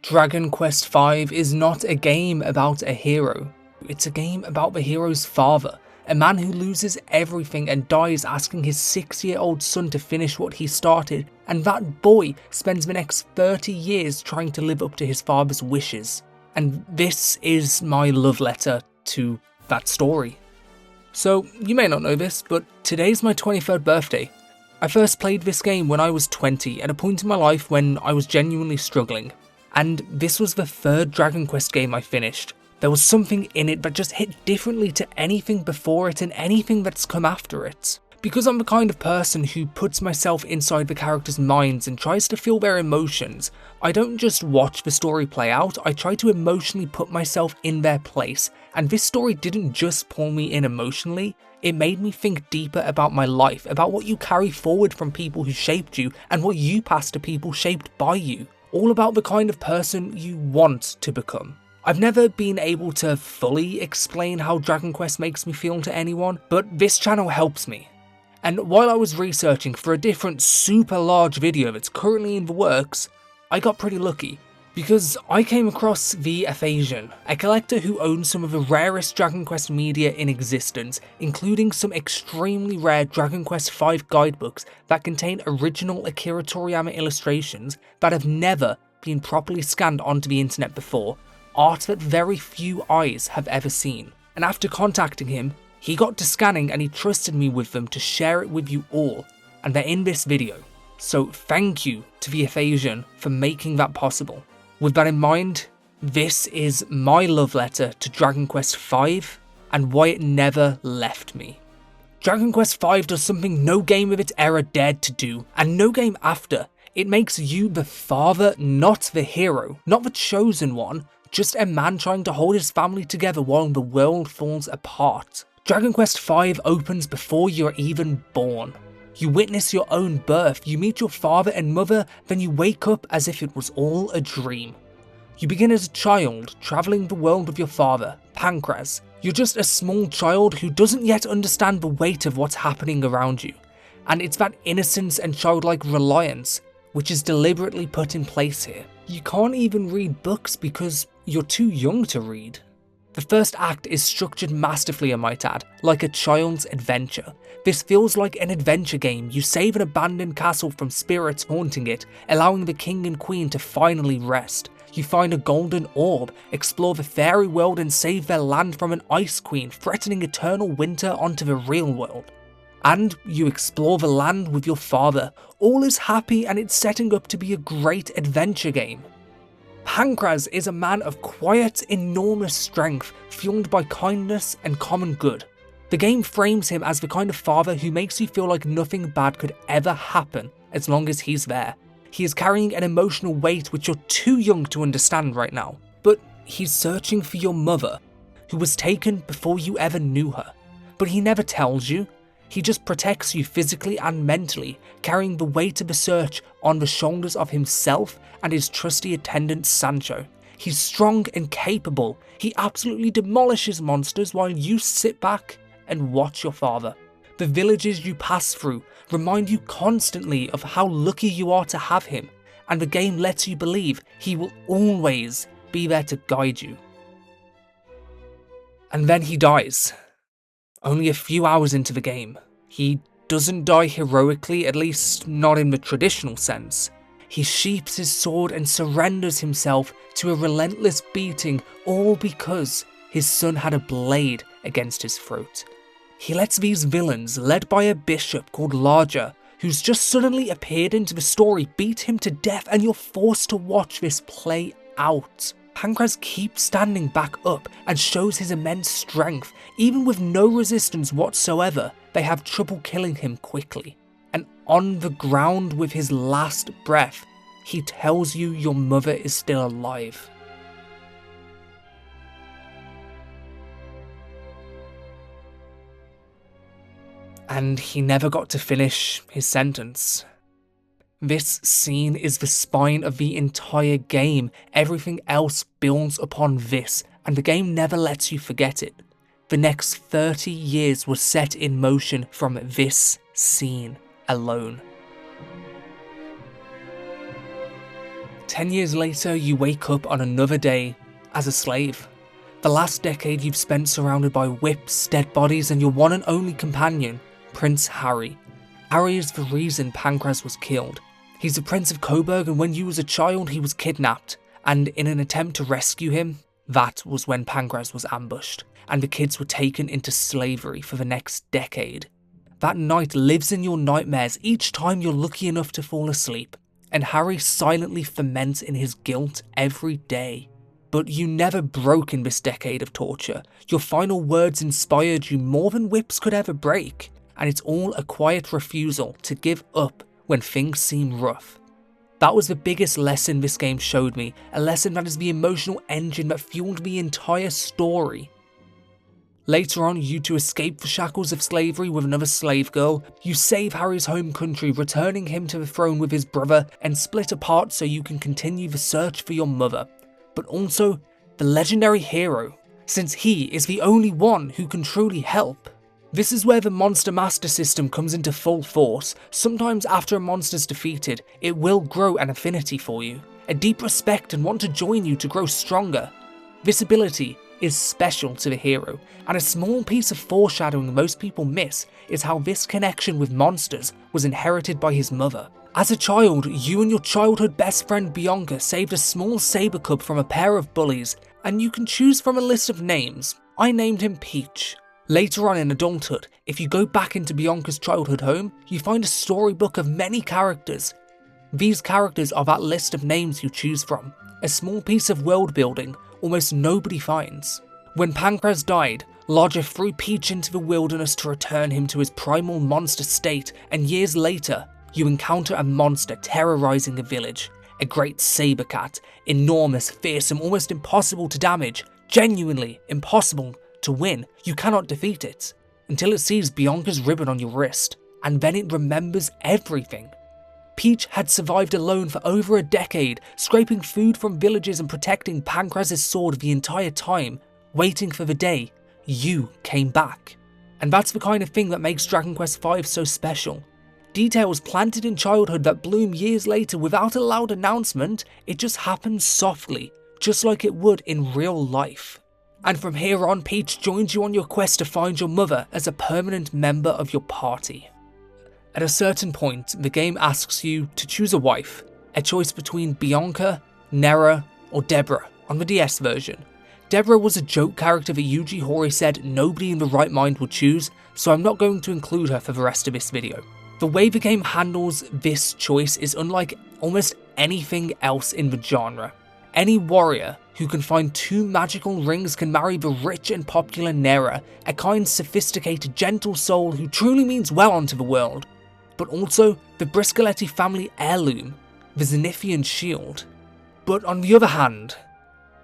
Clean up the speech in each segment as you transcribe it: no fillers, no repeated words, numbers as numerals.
Dragon Quest V is not a game about a hero. It's a game about the hero's father, a man who loses everything and dies asking his 6-year-old son to finish what he started, and that boy spends the next 30 years trying to live up to his father's wishes. And this is my love letter to that story. So, you may not know this, but today's my 23rd birthday. I first played this game when I was 20, at a point in my life when I was genuinely struggling. And this was the 3rd Dragon Quest game I finished. There was something in it that just hit differently to anything before it and anything that's come after it. Because I'm the kind of person who puts myself inside the characters' minds and tries to feel their emotions, I don't just watch the story play out, I try to emotionally put myself in their place, and this story didn't just pull me in emotionally, it made me think deeper about my life, about what you carry forward from people who shaped you, and what you pass to people shaped by you. All about the kind of person you want to become. I've never been able to fully explain how Dragon Quest makes me feel to anyone, but this channel helps me. And while I was researching for a different super large video that's currently in the works, I got pretty lucky. Because I came across the Aphasian, a collector who owns some of the rarest Dragon Quest media in existence, including some extremely rare Dragon Quest V guidebooks that contain original Akira Toriyama illustrations that have never been properly scanned onto the internet before, art that very few eyes have ever seen. And after contacting him, he got to scanning and he trusted me with them to share it with you all, and they're in this video. So thank you to the Aphasian for making that possible. With that in mind, this is my love letter to Dragon Quest V and why it never left me. Dragon Quest V does something no game of its era dared to do, and no game after. It makes you the father, not the hero, not the chosen one, just a man trying to hold his family together while the world falls apart. Dragon Quest V opens before you're even born. You witness your own birth, you meet your father and mother, then you wake up as if it was all a dream. You begin as a child, travelling the world with your father, Pankraz. You're just a small child who doesn't yet understand the weight of what's happening around you. And it's that innocence and childlike reliance which is deliberately put in place here. You can't even read books because you're too young to read. The first act is structured masterfully, I might add, like a child's adventure. This feels like an adventure game. You save an abandoned castle from spirits haunting it, allowing the king and queen to finally rest. You find a golden orb, explore the fairy world and save their land from an ice queen threatening eternal winter onto the real world. And you explore the land with your father. All is happy and it's setting up to be a great adventure game. Pankraz is a man of quiet, enormous strength, fueled by kindness and common good. The game frames him as the kind of father who makes you feel like nothing bad could ever happen as long as he's there. He is carrying an emotional weight which you're too young to understand right now. But he's searching for your mother, who was taken before you ever knew her. But he never tells you. He just protects you physically and mentally, carrying the weight of the search on the shoulders of himself and his trusty attendant Sancho. He's strong and capable. He absolutely demolishes monsters while you sit back and watch your father. The villages you pass through remind you constantly of how lucky you are to have him, and the game lets you believe he will always be there to guide you. And then he dies. Only a few hours into the game. He doesn't die heroically, at least not in the traditional sense. He sheaths his sword and surrenders himself to a relentless beating, all because his son had a blade against his throat. He lets these villains, led by a bishop called Larger, who's just suddenly appeared into the story, beat him to death, and you're forced to watch this play out. Pankraz keeps standing back up and shows his immense strength. Even with no resistance whatsoever, they have trouble killing him quickly. And on the ground with his last breath, he tells you your mother is still alive. And he never got to finish his sentence. This scene is the spine of the entire game. Everything else builds upon this, and the game never lets you forget it. The next 30 years was set in motion from this scene alone. 10 years later, you wake up on another day as a slave. The last decade you've spent surrounded by whips, dead bodies, and your one and only companion, Prince Harry. Harry is the reason Pankraz was killed. He's the Prince of Coburg, and when you was a child, he was kidnapped. And in an attempt to rescue him, that was when Pankraz was ambushed, and the kids were taken into slavery for the next decade. That night lives in your nightmares each time you're lucky enough to fall asleep, and Harry silently ferments in his guilt every day. But you never broke in this decade of torture. Your final words inspired you more than whips could ever break, and it's all a quiet refusal to give up when things seem rough. That was the biggest lesson this game showed me, a lesson that is the emotional engine that fueled the entire story. Later on, you two escape the shackles of slavery with another slave girl. You save Harry's home country, returning him to the throne with his brother, and split apart so you can continue the search for your mother. But also the legendary hero, since he is the only one who can truly help. This is where the Monster Master system comes into full force. Sometimes after a monster's defeated, it will grow an affinity for you, a deep respect and want to join you to grow stronger. This ability is special to the hero, and a small piece of foreshadowing most people miss is how this connection with monsters was inherited by his mother. As a child, you and your childhood best friend Bianca saved a small saber cub from a pair of bullies, and you can choose from a list of names. I named him Peach. Later on in adulthood, if you go back into Bianca's childhood home, you find a storybook of many characters. These characters are that list of names you choose from, a small piece of world building almost nobody finds. When Pankraz died, Lodger threw Peach into the wilderness to return him to his primal monster state, and years later, you encounter a monster terrorizing a village, a great saber cat, enormous, fearsome, almost impossible to damage, genuinely impossible to win. You cannot defeat it, until it sees Bianca's ribbon on your wrist, and then it remembers everything. Peach had survived alone for over a decade, scraping food from villages and protecting Pankraz's sword the entire time, waiting for the day you came back. And that's the kind of thing that makes Dragon Quest V so special. Details planted in childhood that bloom years later without a loud announcement, it just happens softly, just like it would in real life. And from here on, Peach joins you on your quest to find your mother as a permanent member of your party. At a certain point, the game asks you to choose a wife, a choice between Bianca, Nera, or Deborah on the DS version. Deborah was a joke character that Yuji Horii said nobody in the right mind would choose, so I'm not going to include her for the rest of this video. The way the game handles this choice is unlike almost anything else in the genre. Any warrior who can find 2 magical rings can marry the rich and popular Nera, a kind, sophisticated, gentle soul who truly means well onto the world. But also the Briscoletti family heirloom, the Zenithian shield. But on the other hand,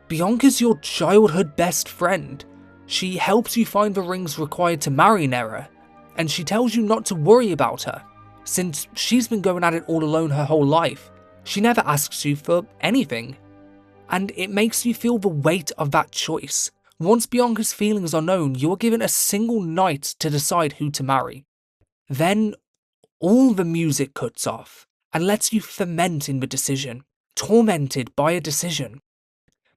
Bianca's your childhood best friend. She helps you find the rings required to marry Nera, and she tells you not to worry about her, since she's been going at it all alone her whole life. She never asks you for anything, and it makes you feel the weight of that choice. Once Bianca's feelings are known, you are given a single night to decide who to marry. Then all the music cuts off and lets you ferment in the decision, tormented by a decision.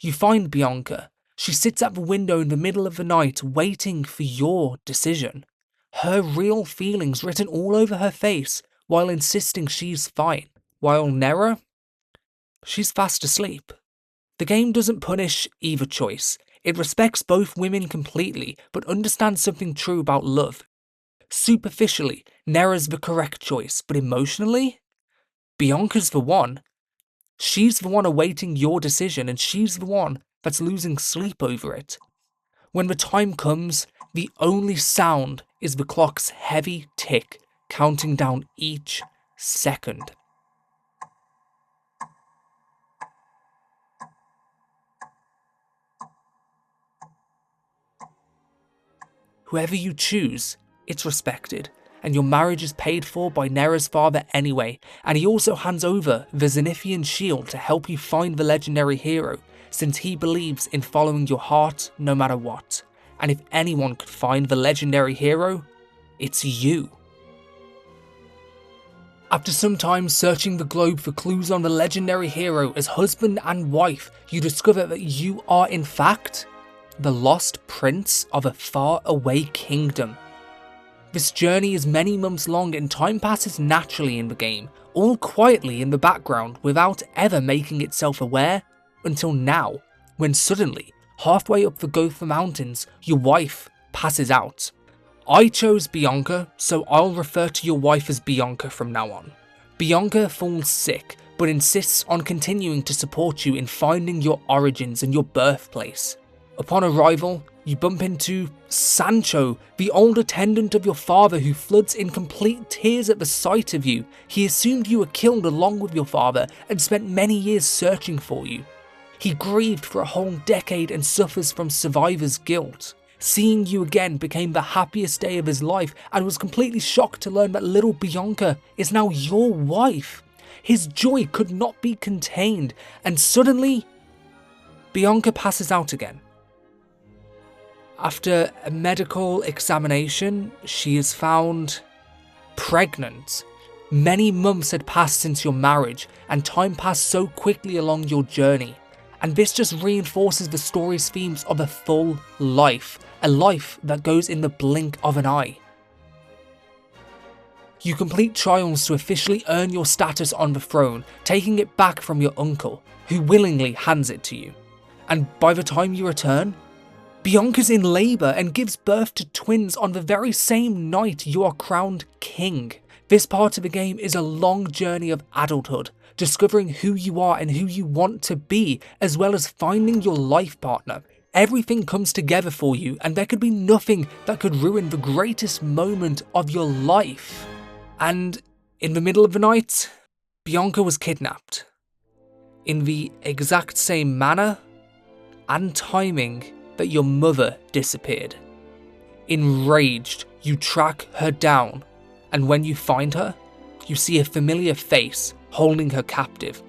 You find Bianca. She sits at the window in the middle of the night waiting for your decision. Her real feelings written all over her face while insisting she's fine. While Nera, she's fast asleep. The game doesn't punish either choice. It respects both women completely, but understands something true about love. Superficially, Nera's the correct choice, but emotionally, Bianca's the one. She's the one awaiting your decision, and she's the one that's losing sleep over it. When the time comes, the only sound is the clock's heavy tick, counting down each second. Whoever you choose, it's respected, and your marriage is paid for by Nera's father anyway, and he also hands over the Zenithian shield to help you find the legendary hero, since he believes in following your heart no matter what. And if anyone could find the legendary hero, it's you. After some time searching the globe for clues on the legendary hero as husband and wife, you discover that you are in fact the lost prince of a far-away kingdom. This journey is many months long and time passes naturally in the game, all quietly in the background without ever making itself aware, until now, when suddenly, halfway up the Gotha Mountains, your wife passes out. I chose Bianca, so I'll refer to your wife as Bianca from now on. Bianca falls sick, but insists on continuing to support you in finding your origins and your birthplace. Upon arrival, you bump into Sancho, the old attendant of your father who floods in complete tears at the sight of you. He assumed you were killed along with your father and spent many years searching for you. He grieved for a whole decade and suffers from survivor's guilt. Seeing you again became the happiest day of his life and was completely shocked to learn that little Bianca is now your wife. His joy could not be contained, and suddenly, Bianca passes out again. After a medical examination, she is found pregnant. Many months had passed since your marriage, and time passed so quickly along your journey. And this just reinforces the story's themes of a full life, a life that goes in the blink of an eye. You complete trials to officially earn your status on the throne, taking it back from your uncle, who willingly hands it to you. And by the time you return, Bianca's in labour and gives birth to twins on the very same night you are crowned king. This part of the game is a long journey of adulthood, discovering who you are and who you want to be, as well as finding your life partner. Everything comes together for you, and there could be nothing that could ruin the greatest moment of your life. And in the middle of the night, Bianca was kidnapped. In the exact same manner and timing that your mother disappeared. Enraged, you track her down, and when you find her, you see a familiar face holding her captive.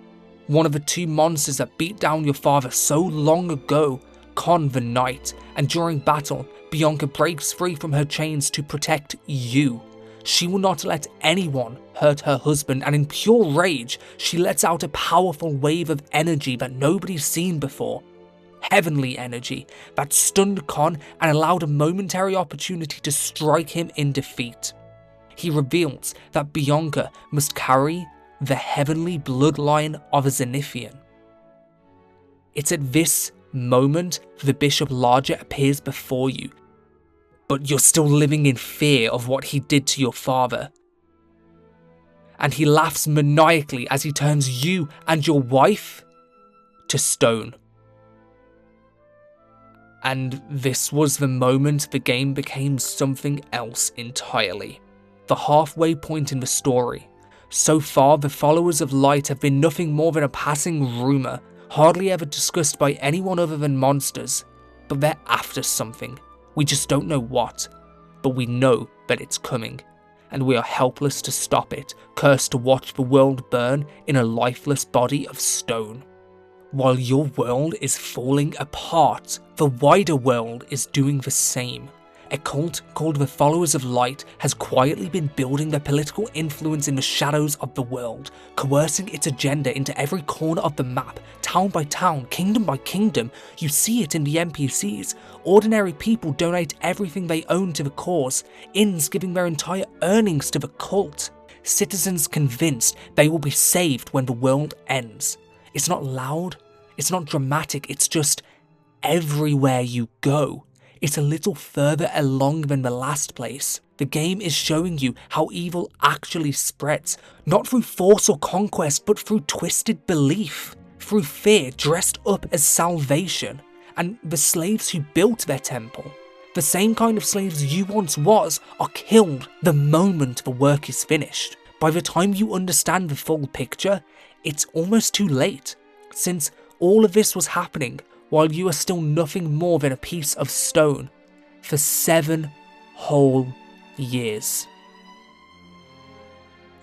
One of the two monsters that beat down your father so long ago, Con the Knight, and during battle, Bianca breaks free from her chains to protect you. She will not let anyone hurt her husband, and in pure rage, she lets out a powerful wave of energy that nobody's seen before. Heavenly energy that stunned Con and allowed a momentary opportunity to strike him in defeat. He reveals that Bianca must carry the heavenly bloodline of a Zenithian. It's at this moment the Bishop Larger appears before you, but you're still living in fear of what he did to your father. And he laughs maniacally as he turns you and your wife to stone. And this was the moment the game became something else entirely. The halfway point in the story. So far, the followers of light have been nothing more than a passing rumour, hardly ever discussed by anyone other than monsters. But they're after something. We just don't know what. But we know that it's coming. And we are helpless to stop it, cursed to watch the world burn in a lifeless body of stone. While your world is falling apart, the wider world is doing the same. A cult called the Followers of Light has quietly been building their political influence in the shadows of the world, coercing its agenda into every corner of the map, town by town, kingdom by kingdom. You see it in the NPCs. Ordinary people donate everything they own to the cause, inns giving their entire earnings to the cult. Citizens convinced they will be saved when the world ends. It's not loud, it's not dramatic, it's just everywhere you go. It's a little further along than the last place. The game is showing you how evil actually spreads, not through force or conquest, but through twisted belief, through fear dressed up as salvation. And the slaves who built their temple, the same kind of slaves you once was, are killed the moment the work is finished. By the time you understand the full picture, it's almost too late, since all of this was happening while you are still nothing more than a piece of stone for 7 whole years.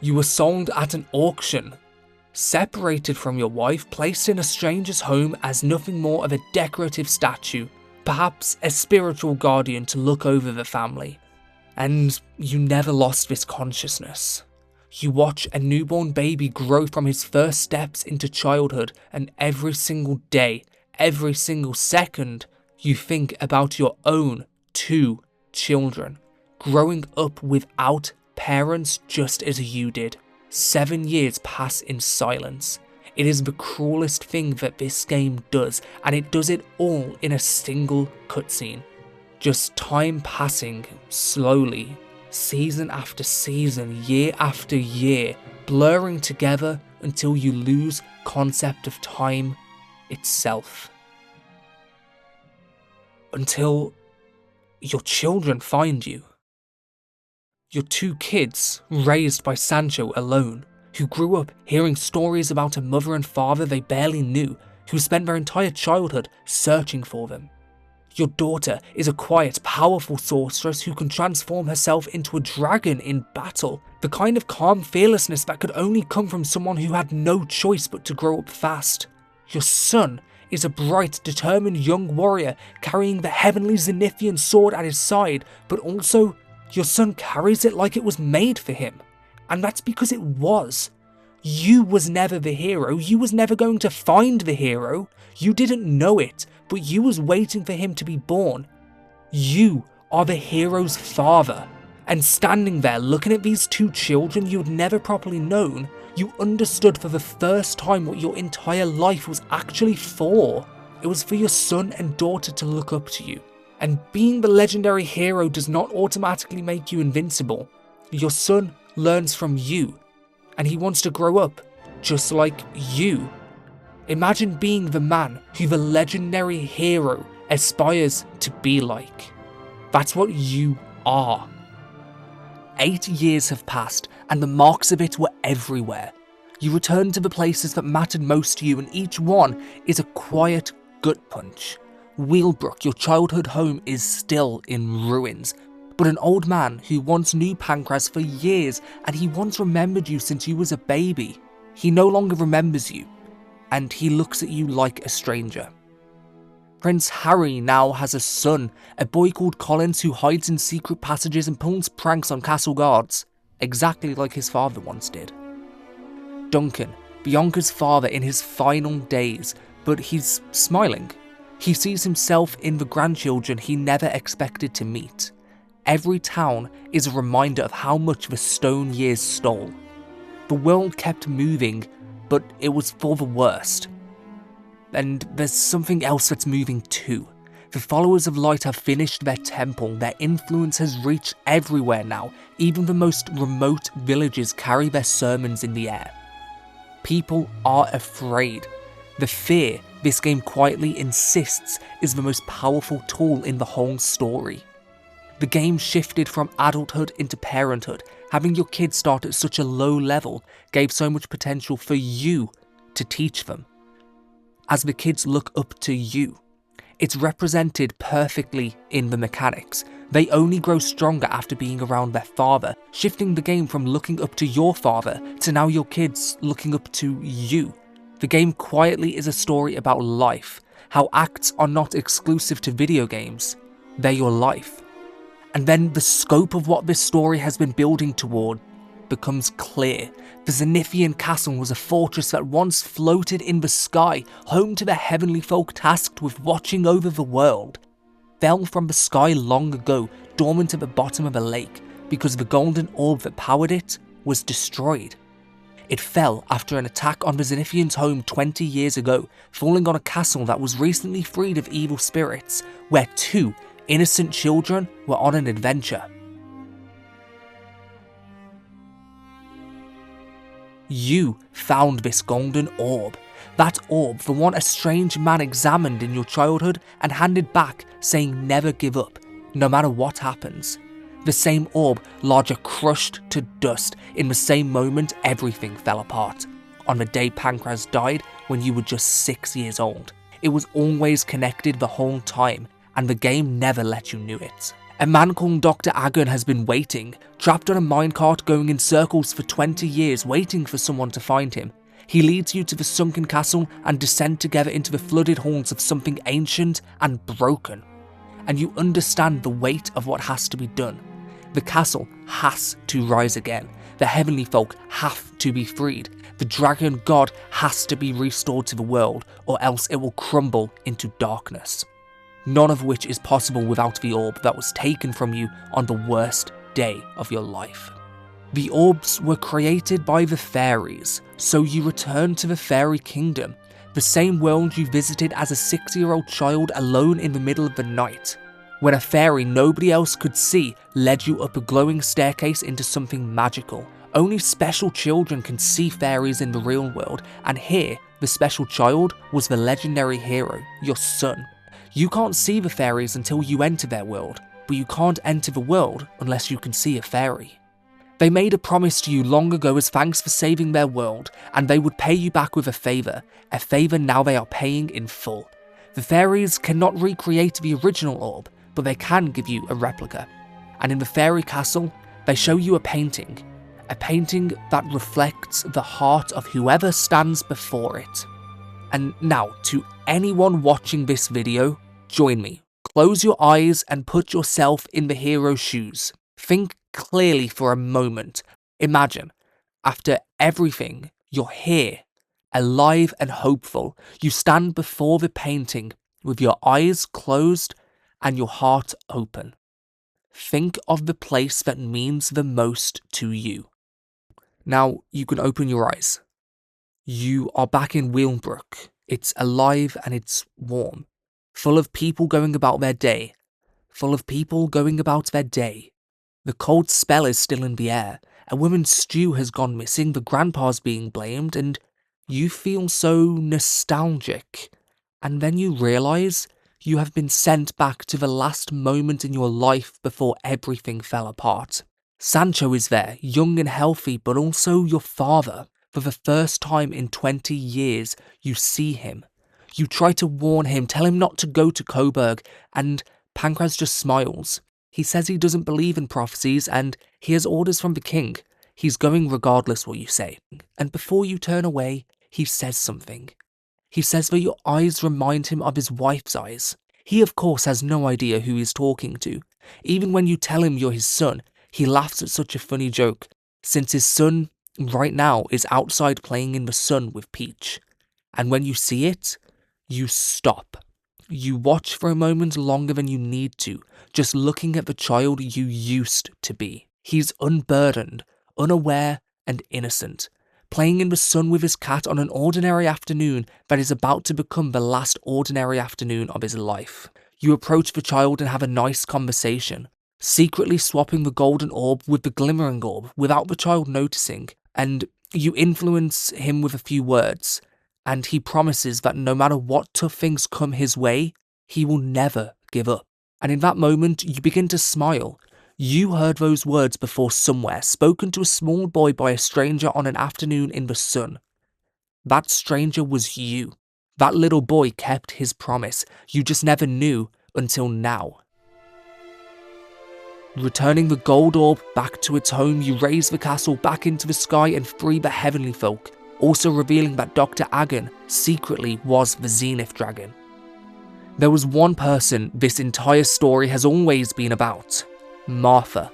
You were sold at an auction, separated from your wife, placed in a stranger's home as nothing more of a decorative statue, perhaps a spiritual guardian to look over the family. And you never lost this consciousness. You watch a newborn baby grow from his first steps into childhood, and every single day, every single second, you think about your own 2 children, growing up without parents just as you did. 7 years pass in silence. It is the cruelest thing that this game does, and it does it all in a single cutscene. Just time passing slowly, season after season, year after year, blurring together until you lose concept of time itself. Until your children find you. Your 2 kids, raised by Sancho alone, who grew up hearing stories about a mother and father they barely knew, who spent their entire childhood searching for them. Your daughter is a quiet, powerful sorceress who can transform herself into a dragon in battle, the kind of calm fearlessness that could only come from someone who had no choice but to grow up fast. Your son is a bright, determined young warrior carrying the heavenly Zenithian sword at his side, but also your son carries it like it was made for him. And that's because it was. You was never the hero, you was never going to find the hero, you didn't know it, but you was waiting for him to be born. You are the hero's father. And standing there looking at these 2 children you had never properly known, you understood for the first time what your entire life was actually for. It was for your son and daughter to look up to you. And being the legendary hero does not automatically make you invincible. Your son learns from you, and he wants to grow up just like you. Imagine being the man who the legendary hero aspires to be like. That's what you are. 8 years have passed, and the marks of it were everywhere. You return to the places that mattered most to you, and each one is a quiet gut punch. Wheelbrook, your childhood home, is still in ruins, but an old man who once knew Pankraz for years, and he once remembered you since you was a baby, he no longer remembers you, and he looks at you like a stranger. Prince Harry now has a son, a boy called Collins who hides in secret passages and pulls pranks on castle guards, exactly like his father once did. Duncan, Bianca's father in his final days, but he's smiling. He sees himself in the grandchildren he never expected to meet. Every town is a reminder of how much the stone years stole. The world kept moving, but it was for the worst. And there's something else that's moving too. The followers of light have finished their temple, their influence has reached everywhere now, even the most remote villages carry their sermons in the air. People are afraid. The fear this game quietly insists is the most powerful tool in the whole story. The game shifted from adulthood into parenthood. Having your kids start at such a low level gave so much potential for you to teach them. As the kids look up to you, it's represented perfectly in the mechanics. They only grow stronger after being around their father, shifting the game from looking up to your father to now your kids looking up to you. The game quietly is a story about life, how acts are not exclusive to video games, they're your life. And then the scope of what this story has been building toward becomes clear. The Zenithian castle was a fortress that once floated in the sky, home to the heavenly folk tasked with watching over the world. Fell from the sky long ago, dormant at the bottom of a lake, because the golden orb that powered it was destroyed. It fell after an attack on the Zenithians' home 20 years ago, falling on a castle that was recently freed of evil spirits, where 2 innocent children were on an adventure. You found this golden orb. That orb, the one a strange man examined in your childhood and handed back, saying never give up, no matter what happens. The same orb larger crushed to dust. In the same moment, everything fell apart. On the day Pankraz died, when you were just 6 years old. It was always connected the whole time, and the game never let you know it. A man called Dr. Agon has been waiting, trapped on a minecart going in circles for 20 years, waiting for someone to find him. He leads you to the sunken castle and descend together into the flooded halls of something ancient and broken. And you understand the weight of what has to be done. The castle has to rise again. The heavenly folk have to be freed. The dragon god has to be restored to the world, or else it will crumble into darkness. None of which is possible without the orb that was taken from you on the worst day of your life. The orbs were created by the fairies, so you return to the fairy kingdom, the same world you visited as a 6-year-old child alone in the middle of the night, when a fairy nobody else could see led you up a glowing staircase into something magical. Only special children can see fairies in the real world, and here, the special child was the legendary hero, your son. You can't see the fairies until you enter their world, but you can't enter the world unless you can see a fairy. They made a promise to you long ago as thanks for saving their world, and they would pay you back with a favour now they are paying in full. The fairies cannot recreate the original orb, but they can give you a replica. And in the fairy castle, they show you a painting that reflects the heart of whoever stands before it. And now, to anyone watching this video, join me. Close your eyes and put yourself in the hero's shoes. Think clearly for a moment. Imagine, after everything, you're here, alive and hopeful. You stand before the painting with your eyes closed and your heart open. Think of the place that means the most to you. Now you can open your eyes. You are back in Wheelbrook. It's alive and it's warm, full of people going about their day. The cold spell is still in the air. A woman's stew has gone missing, the grandpa's being blamed, and you feel so nostalgic. And then you realise you have been sent back to the last moment in your life before everything fell apart. Sancho is there, young and healthy, but also your father. For the first time in 20 years, you see him. You try to warn him, tell him not to go to Coburg, and Pankraz just smiles. He says he doesn't believe in prophecies and he has orders from the king. He's going regardless what you say. And before you turn away, he says something. He says that your eyes remind him of his wife's eyes. He of course has no idea who he's talking to. Even when you tell him you're his son, he laughs at such a funny joke, since his son right now is outside playing in the sun with Peach. And when you see it, you stop. You watch for a moment longer than you need to, just looking at the child you used to be. He's unburdened, unaware, and innocent, playing in the sun with his cat on an ordinary afternoon that is about to become the last ordinary afternoon of his life. You approach the child and have a nice conversation, secretly swapping the golden orb with the glimmering orb without the child noticing, and you influence him with a few words, and he promises that no matter what tough things come his way, he will never give up. And in that moment, you begin to smile. You heard those words before somewhere, spoken to a small boy by a stranger on an afternoon in the sun. That stranger was you. That little boy kept his promise. You just never knew until now. Returning the gold orb back to its home, you raise the castle back into the sky and free the heavenly folk, also revealing that Dr. Agon secretly was the Zenith Dragon. There was one person this entire story has always been about. Martha,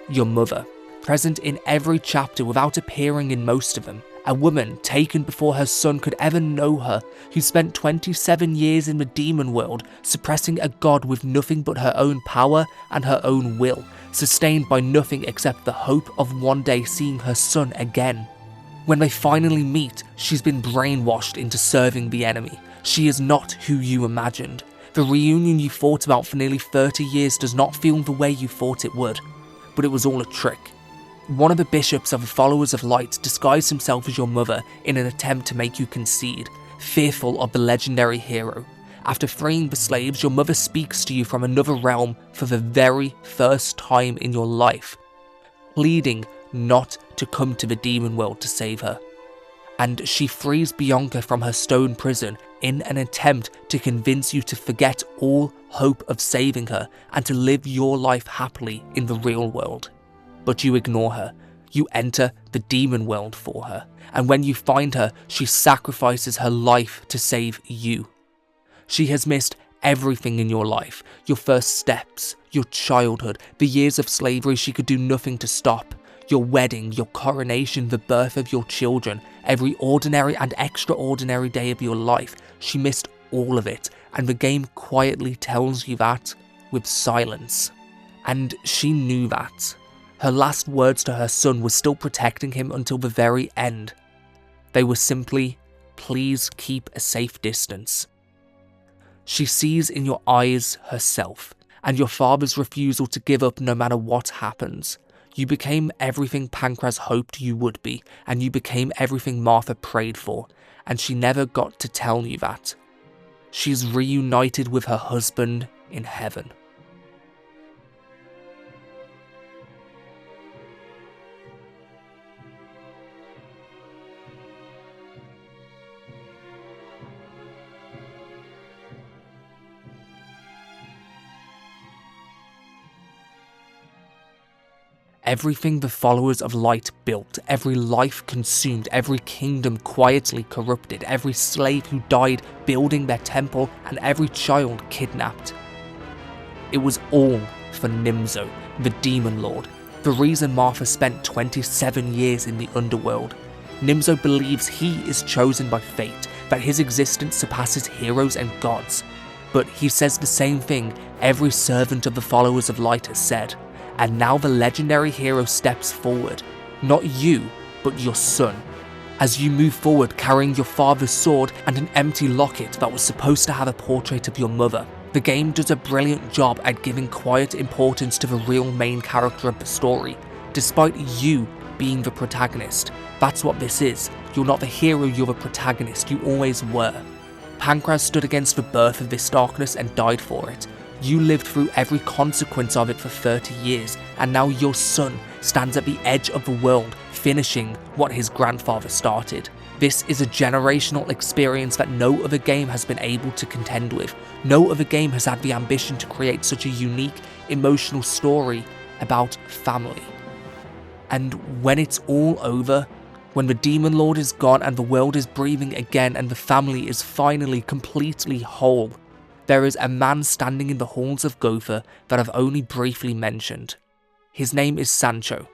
your mother, present in every chapter without appearing in most of them. A woman taken before her son could ever know her, who spent 27 years in the demon world, suppressing a god with nothing but her own power and her own will, sustained by nothing except the hope of one day seeing her son again. When they finally meet, she's been brainwashed into serving the enemy. She is not who you imagined. The reunion you thought about for nearly 30 years does not feel the way you thought it would, but it was all a trick. One of the bishops of the Followers of Light disguised himself as your mother in an attempt to make you concede, fearful of the legendary hero. After freeing the slaves, your mother speaks to you from another realm for the very first time in your life, pleading not to come to the demon world to save her. And she frees Bianca from her stone prison in an attempt to convince you to forget all hope of saving her and to live your life happily in the real world. But you ignore her. You enter the demon world for her, and when you find her, she sacrifices her life to save you. She has missed everything in your life, your first steps, your childhood, the years of slavery she could do nothing to stop. your wedding, your coronation, the birth of your children, every ordinary and extraordinary day of your life. She missed all of it, and the game quietly tells you that with silence. And she knew that. Her last words to her son were still protecting him until the very end. They were simply, "Please keep a safe distance." She sees in your eyes herself, and your father's refusal to give up no matter what happens. You became everything Pankraz hoped you would be, and you became everything Martha prayed for, and she never got to tell you that. She's reunited with her husband in heaven. Everything the followers of light built, every life consumed, every kingdom quietly corrupted, every slave who died building their temple, and every child kidnapped. It was all for Nimzo, the demon lord, the reason Martha spent 27 years in the underworld. Nimzo believes he is chosen by fate, that his existence surpasses heroes and gods. But he says the same thing every servant of the followers of light has said. And now the legendary hero steps forward. Not you, but your son. As you move forward carrying your father's sword and an empty locket that was supposed to have a portrait of your mother. The game does a brilliant job at giving quiet importance to the real main character of the story, despite you being the protagonist. That's what this is. You're not the hero, you're the protagonist, you always were. Pankraz stood against the birth of this darkness and died for it. You lived through every consequence of it for 30 years, and now your son stands at the edge of the world, finishing what his grandfather started. This is a generational experience that no other game has been able to contend with. No other game has had the ambition to create such a unique, emotional story about family. And when it's all over, when the Demon Lord is gone and the world is breathing again and the family is finally completely whole, there is a man standing in the halls of Gotha that I've only briefly mentioned. His name is Sancho.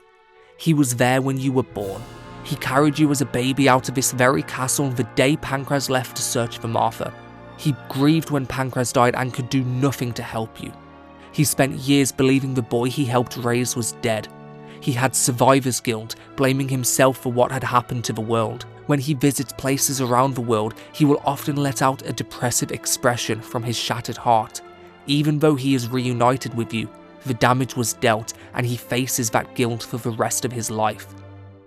He was there when you were born. He carried you as a baby out of this very castle the day Pankraz left to search for Martha. He grieved when Pankraz died and could do nothing to help you. He spent years believing the boy he helped raise was dead. He had survivor's guilt, blaming himself for what had happened to the world. When he visits places around the world, he will often let out a depressive expression from his shattered heart. Even though he is reunited with you, the damage was dealt and he faces that guilt for the rest of his life.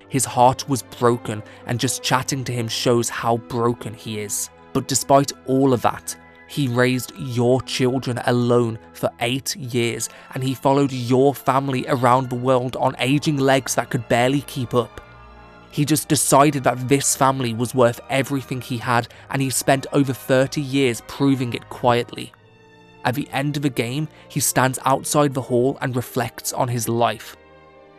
His heart was broken, and just chatting to him shows how broken he is. But despite all of that, he raised your children alone for 8 years, and he followed your family around the world on aging legs that could barely keep up. He just decided that this family was worth everything he had, and he spent over 30 years proving it quietly. At the end of the game, he stands outside the hall and reflects on his life.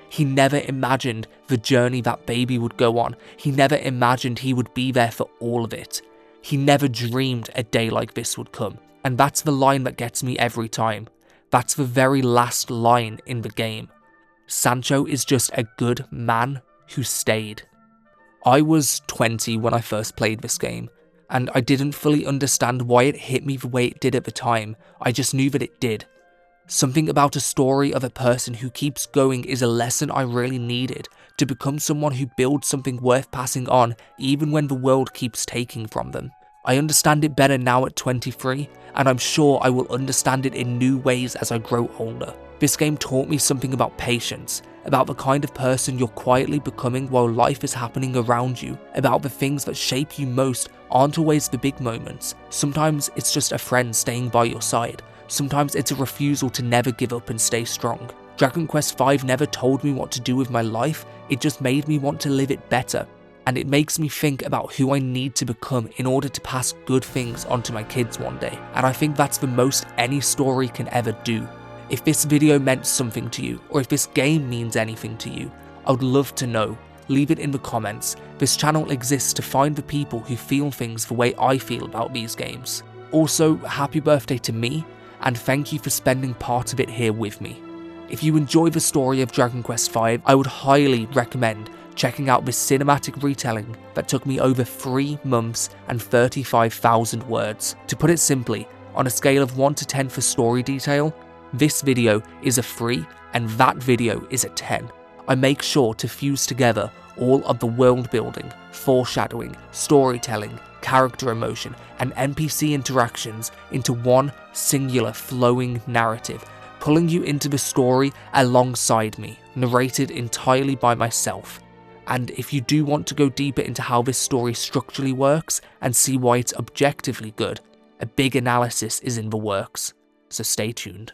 He never imagined the journey that baby would go on. He never imagined he would be there for all of it. He never dreamed a day like this would come. And that's the line that gets me every time. That's the very last line in the game. Sancho is just a good man who stayed. I was 20 when I first played this game, and I didn't fully understand why it hit me the way it did at the time. I just knew that it did. Something about a story of a person who keeps going is a lesson I really needed, to become someone who builds something worth passing on even when the world keeps taking from them. I understand it better now at 23, and I'm sure I will understand it in new ways as I grow older. This game taught me something about patience, about the kind of person you're quietly becoming while life is happening around you, about the things that shape you most aren't always the big moments. Sometimes it's just a friend staying by your side. Sometimes it's a refusal to never give up and stay strong. Dragon Quest V never told me what to do with my life, it just made me want to live it better. And it makes me think about who I need to become in order to pass good things onto my kids one day. And I think that's the most any story can ever do. If this video meant something to you, or if this game means anything to you, I would love to know. Leave it in the comments. This channel exists to find the people who feel things the way I feel about these games. Also, happy birthday to me, and thank you for spending part of it here with me. If you enjoy the story of Dragon Quest V, I would highly recommend checking out this cinematic retelling that took me over 3 months and 35,000 words. To put it simply, on a scale of 1 to 10 for story detail, this video is a 3 and that video is a 10. I make sure to fuse together all of the world building, foreshadowing, storytelling, character emotion, and NPC interactions into one singular flowing narrative, pulling you into the story alongside me, narrated entirely by myself. And if you do want to go deeper into how this story structurally works and see why it's objectively good, a big analysis is in the works, so stay tuned.